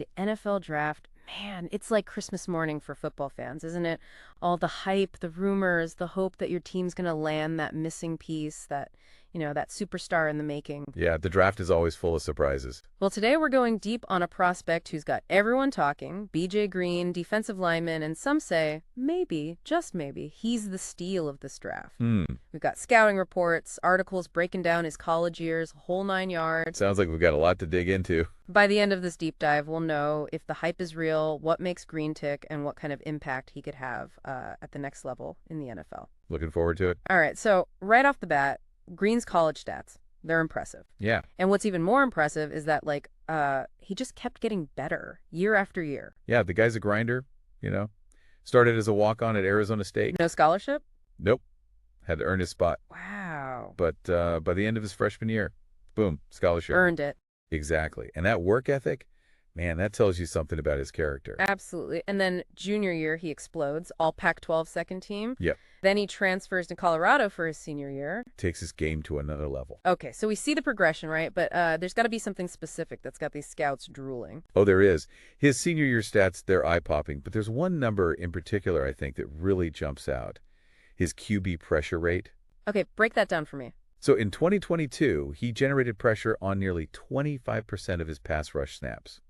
The NFL draft, man, it's like Christmas morning for football fans, isn't it? All the hype, the rumors, the hope that your team's going to land that missing piece, that superstar in the making. Yeah, the draft is always full of surprises. Well, today we're going deep on a prospect who's got everyone talking, BJ Green, defensive lineman, and some say, maybe, just maybe, he's the steal of this draft. Hmm. We've got scouting reports, articles breaking down his college years, whole 9 yards. Sounds like we've got a lot to dig into. By the end of this deep dive, we'll know if the hype is real, what makes Green tick, and what kind of impact he could have at the next level in the NFL. Looking forward to it. All right, so right off the bat, Green's college stats, they're impressive. Yeah. And what's even more impressive is that, he just kept getting better year after year. Yeah, the guy's a grinder, you know. Started as a walk-on at Arizona State. No scholarship? Nope. Had to earn his spot. Wow. But by the end of his freshman year, boom, scholarship. Earned it. Exactly. And that work ethic, man, that tells you something about his character. Absolutely. And then junior year, he explodes, all Pac-12 second team. Yep. Then he transfers to Colorado for his senior year. Takes his game to another level. Okay, so we see the progression, right? But there's got to be something specific that's got these scouts drooling. Oh, there is. His senior year stats, they're eye-popping, but there's one number in particular, I think, that really jumps out. His QB pressure rate. Okay, break that down for me. So in 2022, he generated pressure on nearly 25% of his pass rush snaps.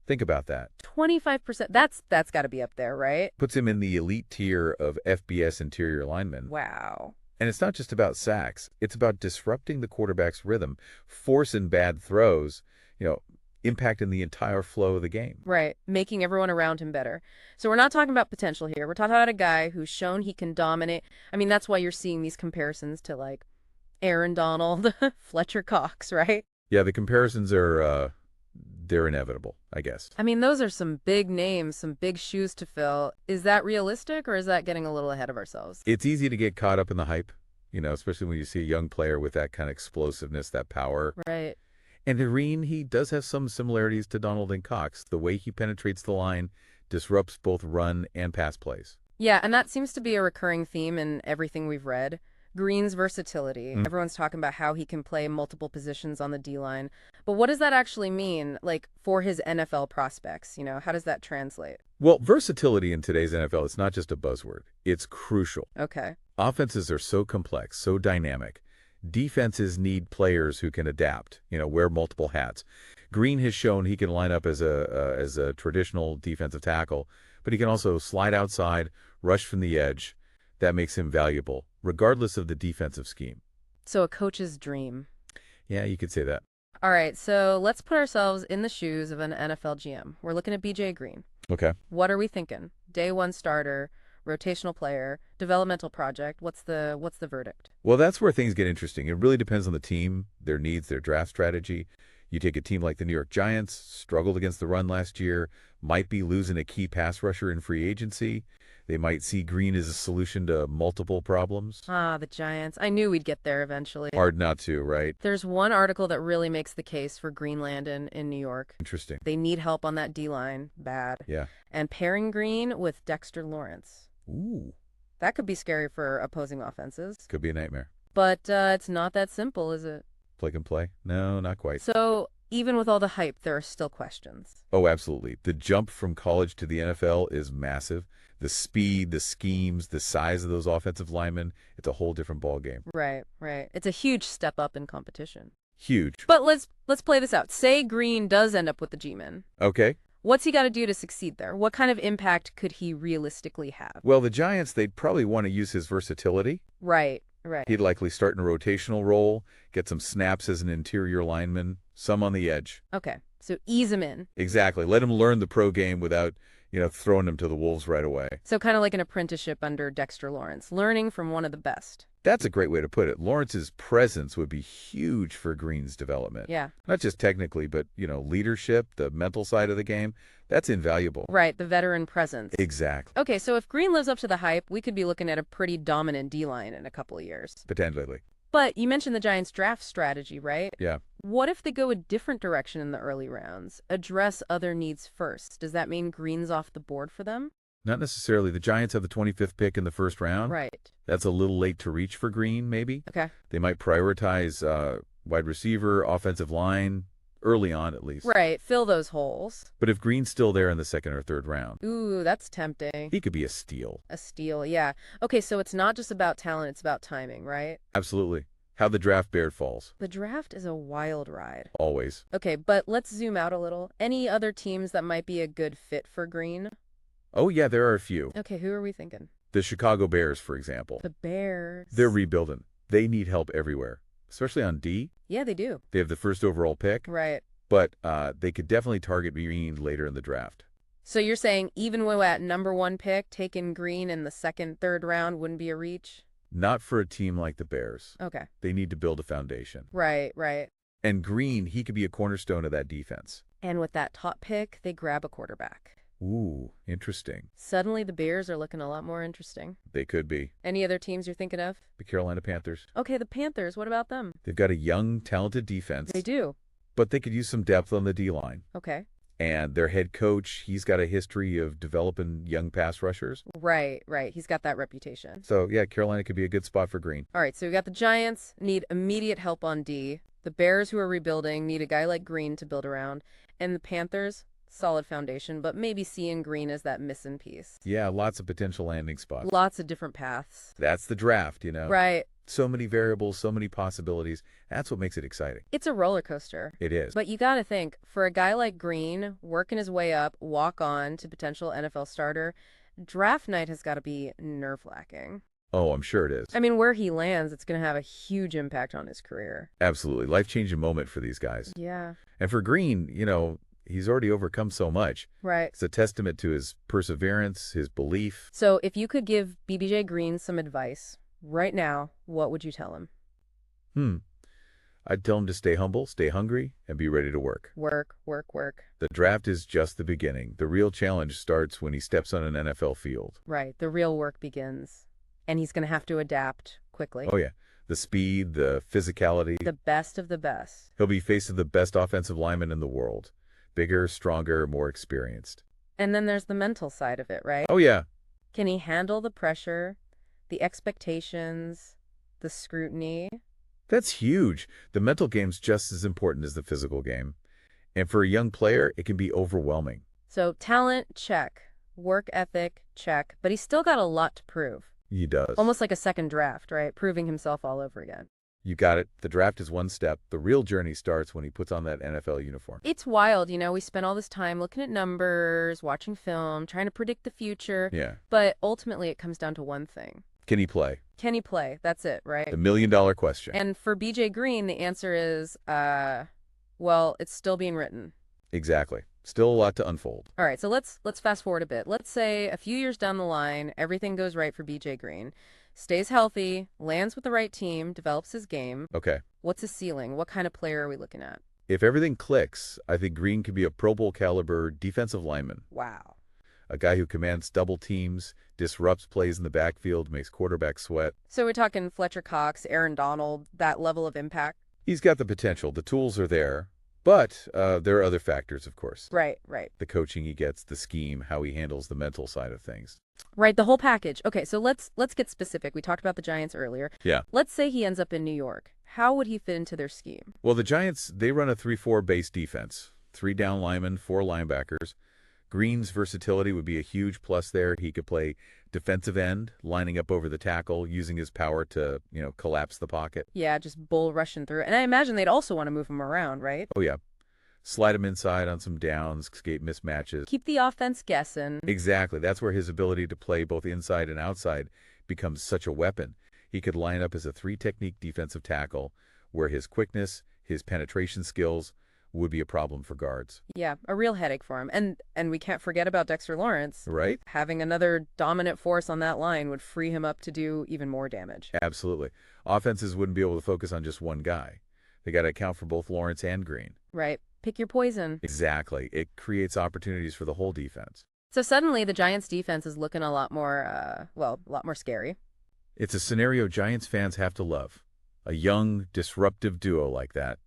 Think about that. 25%. That's got to be up there, right? Puts him in the elite tier of FBS interior linemen. Wow. And it's not just about sacks. It's about disrupting the quarterback's rhythm, forcing bad throws, impacting the entire flow of the game. Right, making everyone around him better. So we're not talking about potential here. We're talking about a guy who's shown he can dominate. I mean, that's why you're seeing these comparisons to, Aaron Donald, Fletcher Cox, right? Yeah, the comparisons are, they're inevitable, I guess. I mean, those are some big names, some big shoes to fill. Is that realistic, or is that getting a little ahead of ourselves? It's easy to get caught up in the hype, especially when you see a young player with that kind of explosiveness, that power. Right. And Green, he does have some similarities to Donald and Cox. The way he penetrates the line disrupts both run and pass plays. Yeah, and that seems to be a recurring theme in everything we've read. Green's versatility. Everyone's talking about how he can play multiple positions on the D-line. But what does that actually mean, for his NFL prospects? How does that translate? Well, versatility in today's NFL is not just a buzzword. It's crucial. Okay. Offenses are so complex, so dynamic. Defenses need players who can adapt, wear multiple hats. Green has shown he can line up as a traditional defensive tackle, but he can also slide outside, rush from the edge. That makes him valuable, regardless of the defensive scheme. So a coach's dream. Yeah, you could say that. All right, so let's put ourselves in the shoes of an NFL GM. We're looking at BJ Green. Okay. What are we thinking? Day one starter, rotational player, developmental project. What's the verdict? Well, that's where things get interesting. It really depends on the team, their needs, their draft strategy. You take a team like the New York Giants, struggled against the run last year, might be losing a key pass rusher in free agency. They might see Green as a solution to multiple problems. Ah, the Giants. I knew we'd get there eventually. Hard not to, right? There's one article that really makes the case for Greenland in New York. Interesting. They need help on that D-line. Bad. Yeah. And pairing Green with Dexter Lawrence. Ooh. That could be scary for opposing offenses. Could be a nightmare. But it's not that simple, is it? Plug and play? No, not quite. So even with all the hype, there are still questions. Oh, absolutely. The jump from college to the NFL is massive. The speed, the schemes, the size of those offensive linemen, it's a whole different ballgame. Right. It's a huge step up in competition. Huge. But let's play this out. Say Green does end up with the G-Men. Okay. What's he got to do to succeed there? What kind of impact could he realistically have? Well, the Giants, they'd probably want to use his versatility. Right. He'd likely start in a rotational role, get some snaps as an interior lineman, some on the edge. Okay, so ease him in. Exactly. Let him learn the pro game without, throwing him to the wolves right away. So kind of like an apprenticeship under Dexter Lawrence, learning from one of the best. That's a great way to put it. Lawrence's presence would be huge for Green's development. Yeah. Not just technically, but, leadership, the mental side of the game, that's invaluable. Right, the veteran presence. Exactly. Okay, so if Green lives up to the hype, we could be looking at a pretty dominant D-line in a couple of years. Potentially. But you mentioned the Giants' draft strategy, right? Yeah. What if they go a different direction in the early rounds? Address other needs first. Does that mean Green's off the board for them? Not necessarily. The Giants have the 25th pick in the first round. Right. That's a little late to reach for Green, maybe. Okay. They might prioritize wide receiver, offensive line, early on at least. Right, fill those holes. But if Green's still there in the second or third round, Ooh, that's tempting. he could be a steal. A steal, yeah. Okay, so it's not just about talent, it's about timing, right? Absolutely. How the draft beard falls. The draft is a wild ride. Always. Okay, but let's zoom out a little. Any other teams that might be a good fit for Green? Oh, yeah, there are a few. Okay, who are we thinking? The Chicago Bears, for example. The Bears. They're rebuilding. They need help everywhere, especially on D. Yeah, they do. They have the first overall pick, Right. but they could definitely target Green later in the draft. So you're saying even when at #1 pick, taking Green in the second, third round wouldn't be a reach? Not for a team like the Bears. Okay. They need to build a foundation. Right, right. And Green, he could be a cornerstone of that defense. And with that top pick, they grab a quarterback. Ooh, interesting. Suddenly the Bears are looking a lot more interesting. They could be. Any other teams you're thinking of? The Carolina Panthers. Okay, the Panthers, what about them? They've got a young, talented defense. They do. But they could use some depth on the D-line. Okay. And their head coach, he's got a history of developing young pass rushers. Right, right. He's got that reputation. So, yeah, Carolina could be a good spot for Green. All right, so we got the Giants, need immediate help on D. The Bears, who are rebuilding, need a guy like Green to build around. And the Panthers, solid foundation, but maybe seeing Green as that missing piece. Yeah, lots of potential landing spots. Lots of different paths. That's the draft, you know. Right. So many variables, so many possibilities. That's what makes it exciting. It's a roller coaster. It is. But you got to think, for a guy like Green, working his way up, walk on to potential NFL starter, draft night has got to be nerve-wracking. Oh, I'm sure it is. I mean, where he lands, it's going to have a huge impact on his career. Absolutely. Life-changing moment for these guys. Yeah. And for Green, you know, he's already overcome so much. Right. It's a testament to his perseverance, his belief. So if you could give BBJ Green some advice right now, what would you tell him? I'd tell him to stay humble, stay hungry, and be ready to work. Work, work, work. The draft is just the beginning. The real challenge starts when he steps on an NFL field. Right. The real work begins. And he's going to have to adapt quickly. Oh, yeah. The speed, the physicality. The best of the best. He'll be faced with the best offensive lineman in the world. Bigger, stronger, more experienced. And then there's the mental side of it, right? Oh, yeah. Can he handle the pressure, the expectations, the scrutiny? That's huge. The mental game's just as important as the physical game. And for a young player, it can be overwhelming. So talent, check. Work ethic, check. But he's still got a lot to prove. He does. Almost like a second draft, right? Proving himself all over again. You got it. The draft is one step. The real journey starts when he puts on that NFL uniform. It's wild, you know, we spend all this time looking at numbers, watching film, trying to predict the future. Yeah. But ultimately it comes down to one thing. Can he play? Can he play? That's it, right? The million-dollar question. And for BJ Green, the answer is, well, it's still being written. Exactly. Still a lot to unfold. All right, so let's fast forward a bit. Let's say a few years down the line, everything goes right for BJ Green. Stays healthy, lands with the right team, develops his game. Okay. What's his ceiling? What kind of player are we looking at? If everything clicks, I think Green could be a Pro Bowl caliber defensive lineman. Wow. A guy who commands double teams, disrupts plays in the backfield, makes quarterbacks sweat. So we're talking Fletcher Cox, Aaron Donald, that level of impact? He's got the potential. The tools are there. But there are other factors, of course. Right, right. The coaching he gets, the scheme, how he handles the mental side of things. Right, the whole package. Okay, so let's get specific. We talked about the Giants earlier. Yeah. Let's say he ends up in New York. How would he fit into their scheme? Well, the Giants, they run a 3-4 base defense. 3 down linemen, 4 linebackers. Green's versatility would be a huge plus there. He could play defensive end, lining up over the tackle, using his power to, collapse the pocket. Yeah, just bull rushing through. And I imagine they'd also want to move him around, right? Oh, yeah. Slide him inside on some downs, escape mismatches. Keep the offense guessing. Exactly. That's where his ability to play both inside and outside becomes such a weapon. He could line up as a 3-technique defensive tackle where his quickness, his penetration skills would be a problem for guards. Yeah, a real headache for him. And we can't forget about Dexter Lawrence. Right? Having another dominant force on that line would free him up to do even more damage. Absolutely. Offenses wouldn't be able to focus on just one guy. They got to account for both Lawrence and Green. Right. Pick your poison. Exactly. It creates opportunities for the whole defense. So suddenly the Giants defense is looking a lot more, a lot more scary. It's a scenario Giants fans have to love. A young, disruptive duo like that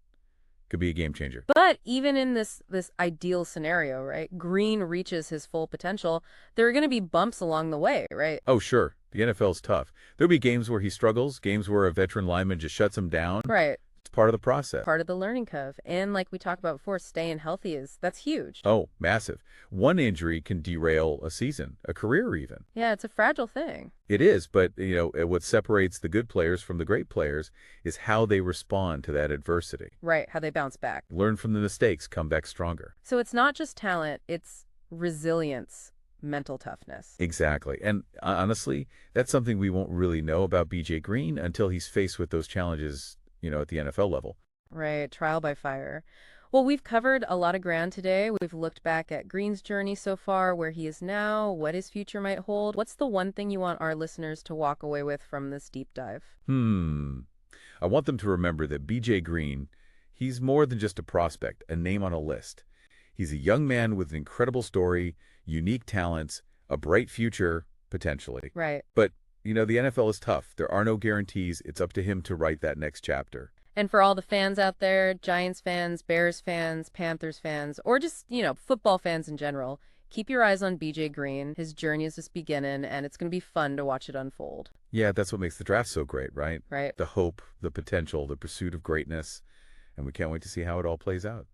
could be a game changer. But even in this ideal scenario, right, Green reaches his full potential, there are going to be bumps along the way, right? Oh, sure. The NFL's tough. There'll be games where he struggles, games where a veteran lineman just shuts him down. Right. It's part of the process. Part of the learning curve. And like we talked about before, staying healthy that's huge. Oh, massive. One injury can derail a season, a career even. Yeah, it's a fragile thing. It is, but what separates the good players from the great players is how they respond to that adversity. Right, how they bounce back. Learn from the mistakes, come back stronger. So it's not just talent, it's resilience, mental toughness. Exactly. And honestly, that's something we won't really know about BJ Green until he's faced with those challenges, at the NFL level. Right, trial by fire. Well, we've covered a lot of ground today. We've looked back at Green's journey so far, where he is now, what his future might hold. What's the one thing you want our listeners to walk away with from this deep dive? I want them to remember that BJ Green, he's more than just a prospect, a name on a list. He's a young man with an incredible story, unique talents, a bright future, potentially. Right. But, the NFL is tough. There are no guarantees. It's up to him to write that next chapter. And for all the fans out there, Giants fans, Bears fans, Panthers fans, or just, football fans in general, keep your eyes on BJ Green. His journey is just beginning, and it's going to be fun to watch it unfold. Yeah, that's what makes the draft so great, right? Right. The hope, the potential, the pursuit of greatness, and we can't wait to see how it all plays out.